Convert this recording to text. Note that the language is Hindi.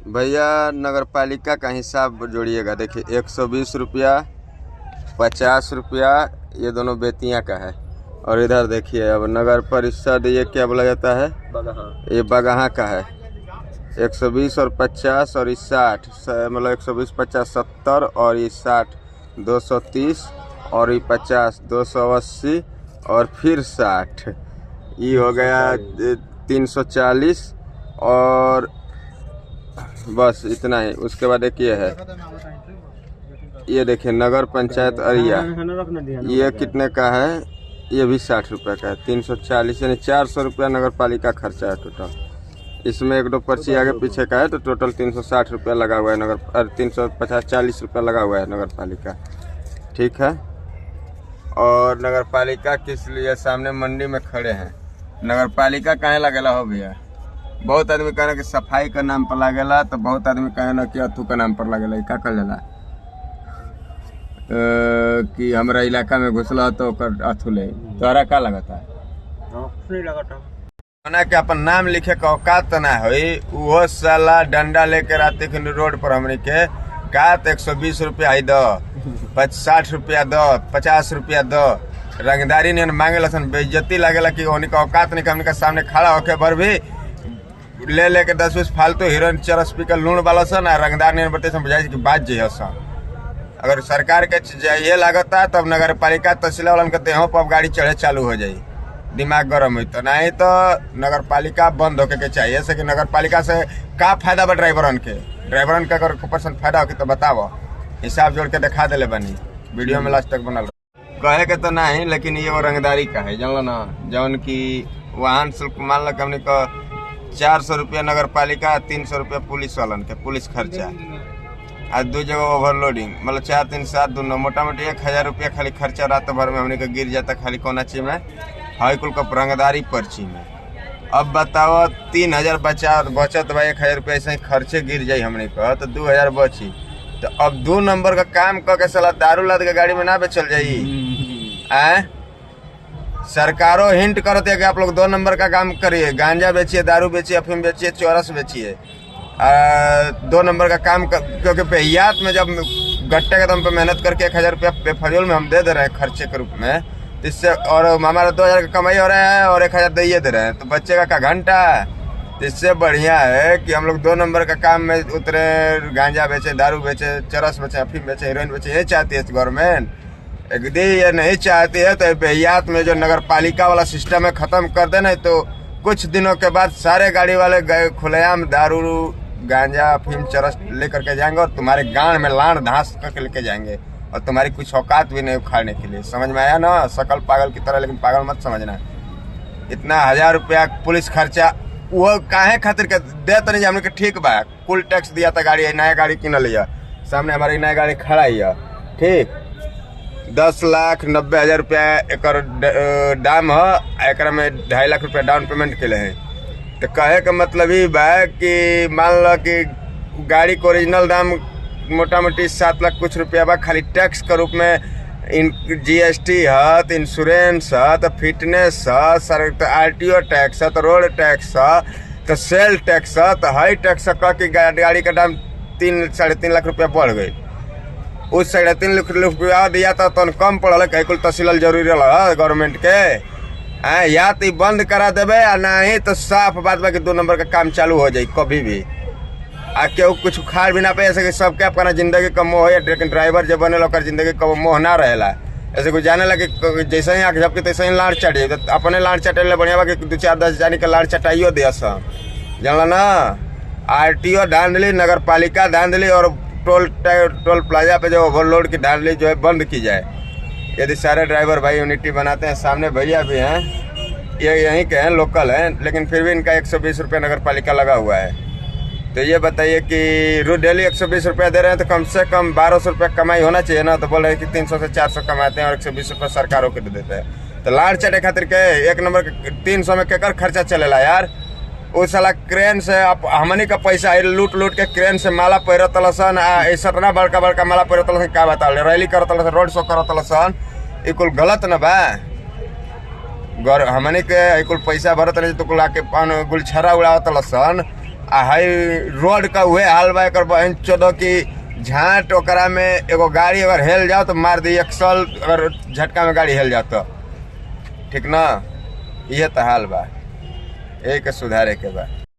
भैया नगर पालिका का हिसाब जोड़िएगा। देखिए 120 रुपया, 50 रुपया, ये दोनों बेतिया का है। और इधर देखिए अब नगर परिषद, ये क्या बोला जाता है, ये बगहा का है। 120 और 50 और ये 60, मतलब 120 50 70 और ये 60 230 और ये 50 280 और फिर 60, ये हो गया 340 और बस इतना ही। उसके बाद एक ये देखिए नगर पंचायत अरिया, ये कितने का है, ये भी 60 रुपये का है। 340 यानी 400 रुपया नगर पालिका खर्चा है टोटल। इसमें एक दो पर्ची आगे पीछे का है तो टोटल 360 रुपया लगा हुआ है नगर 350-40 रुपया लगा हुआ है नगर पालिका। ठीक है। और नगर पालिका किस लिए सामने मंडी में खड़े हैं। नगर पालिका कहाँ लगेला हो भैया, बहुत आदमी कहे कि सफाई का नाम पर लगेला, तो बहुत आदमी कहे ना कि अथू का नाम पर लगेला। क्या कर लेला कि हमारा इलाका में घुसला तो अथू ले, तोहरा का लगता है ना कि अपन नाम लिखे का औकात ना हुई। वो साला डंडा लेके रात रोड पर हमने के का 120 रुपया ही दो, 60 रुपया दो, 50 रुपया दो, रंगदारी ने मांगे लसन, बेइज्जती लगेला कि उन्हीं का औकात नहीं, हमने का सामने खड़ा होके भर भी ले लेके 10-20 फालतू हीरोइन चरस पी कर लूण वाला सन, रंगदार ने बते बुझाई कि बात जी सन। अगर सरकार के ये लागता तब नगर पालिका तहसील वालन के देहों पर गाड़ी चढ़े चालू हो जाई, दिमाग गर्म हुई तो। नहीं तो नगर पालिका बंद होके के चाहिए से कि नगर पालिका से का फायदा बा ड्राइवरन के अगर % फायदा हो तो बताओ, हिसाब जोड़ के दिखा दिले बनी, वीडियो में लास्ट तक बनल कहे के तो नहीं। लेकिन ये वो रंगदारी का है जानलो ना, जौन की वाहन शुल्क मान लो हमने का 400 रुपया नगर पालिका, 300 रुपया पुलिस वालन के पुलिस खर्चा, आज 2 जगह ओवरलोडिंग, मतलब 4 3 7 दोनों मोटा मोटी 1000 रुपया खाली खर्चा रात भर में हमने का गिर जाता खाली कोना चीज में हाई कुल का रंगदारी पर्ची में। अब बताओ 3000 बचत भाई 1000 रुपया ऐसे ही खर्चे गिर जाये हमने का, तो 2000 बची। तो अब 2 नंबर का काम करके साला दारू लाद के गाड़ी में ना बेचल जाई। सरकारों हिंट करते है कि आप लोग 2 नंबर का काम करिए, गांजा बेचिए, दारू बेचिए, अफीम बेचिए, चौरस बेचिए। 2 नंबर का काम क्योंकि बेहियात में जब गट्टे के दम पे मेहनत करके 1000 रुपया बेफजूल में हम दे दे रहे हैं खर्चे के रूप में, इससे और हमारा 2000 का कमाई हो रहा है और 1000 दे दे रहे हैं, तो बच्चे का घंटा। इससे बढ़िया है कि हम लोग 2 नंबर का काम में उतरे, गांजा बेचे, दारू बेचे, चरस बेचे, अफीम बेचे, हीरोइन बेचे। ये चाहती है गवर्नमेंट, यदि ये नहीं चाहती है तो बेहियात में जो नगर पालिका वाला सिस्टम है खत्म कर देना, तो कुछ दिनों के बाद सारे गाड़ी वाले खुलेआम दारू गांजा अफीम चरस लेकर के जाएंगे और तुम्हारे गांड में लाड़ धांस करके लेके जाएंगे और तुम्हारी कुछ औकात भी नहीं उखाड़ने के लिए। समझ में आया ना, सकल पागल की तरह, लेकिन पागल मत समझना। इतना 1000 रुपया पुलिस खर्चा वो काहे खातिर के दे तो नहीं हमने के ठीक बा, कुल टैक्स दिया था, गाड़ी नया गाड़ी किन लिया, सामने हमारी नया गाड़ी खड़ा है, ठीक 10,90,000 रुपया एक दाम है, एक में 2.5 लाख रुपया डाउन पेमेंट के लिए है। तो कहे का मतलब ही बा कि मान लो कि गाड़ी को ओरिजिनल दाम मोटा मोटी 7 लाख कुछ रुपया बा, खाली टैक्स के रूप में GST है, तो इंश्योरेंस है, तो फिटनेस है, सर तो RTO टैक्स है, तो रोड टैक्स है, तो सेल टैक्स है, तो हाई टैक्स कह के गाड़ी का दाम 3-3.5 लाख रुपया बढ़ गई। उस 3.5 लाख रुपया दिया था तो कम पड़ल है, कुल तहसील जरूरी रहा गवर्नमेंट के। या तो बंद करा देवे या नहीं तो साफ बात बा कि 2 नंबर का काम चालू हो जाए कभी भी। केहू कुछ उखाड़ भी ना पे, ऐसे कि सबके अपना जिंदगी का मोह है, लेकिन ड्राइवर जब बने लोग जिंदगी का मोह ना रहेला। ऐसे कुछ जाने लगे जैसे ही आँख झपके तैसे ही लाड़ चढ़े, तो अपने लाड़ चटे बढ़िया बा कि 2-4-10 जाने के लाड़ चटाइयो दिया सब, जानला ना। RTO धांधली, नगर पालिका धांधली और टोल प्लाजा पे जो ओवरलोड की धांधली जो है बंद की जाए। यदि सारे ड्राइवर भाई यूनिटी बनाते हैं, सामने भैया भी हैं, ये यहीं के हैं, लोकल हैं, लेकिन फिर भी इनका 120 रुपया नगर पालिका लगा हुआ है। तो ये बताइए कि रोज डेली 120 रुपया दे रहे हैं तो कम से कम 1200 रुपया कमाई होना चाहिए ना। तो बोल रहे हैं कि 300 से 400 कमाते हैं और 120 रुपया सरकारों को दे देते हैं। तो लाड़ चटे खातिर के 1 नंबर 300 में केकर खर्चा चलेला यार। उस साला क्रेन से हमनी का पैसा लूट लूट के क्रेन से माला पैरतलसन, ऐसा ना बड़का बड़का माला पैरतलसन, का बता रैली करतलसन, रोड शो करतलसन, ये कुल गलत न बा। हमनी के कुल पैसा भरत नहीं तो कुल आके गुलछरा उड़ावतलसन, आ हई रोड का उहे हाल बा एकर बहन चोदो की झाट ओकरा में एगो गाड़ी अगर हेल जाओ तो मार दी एक्सल अगर झटका में गाड़ी हेल जाओ तो ठीक ना। ये तो हाल बा, एक सुधारे के बा।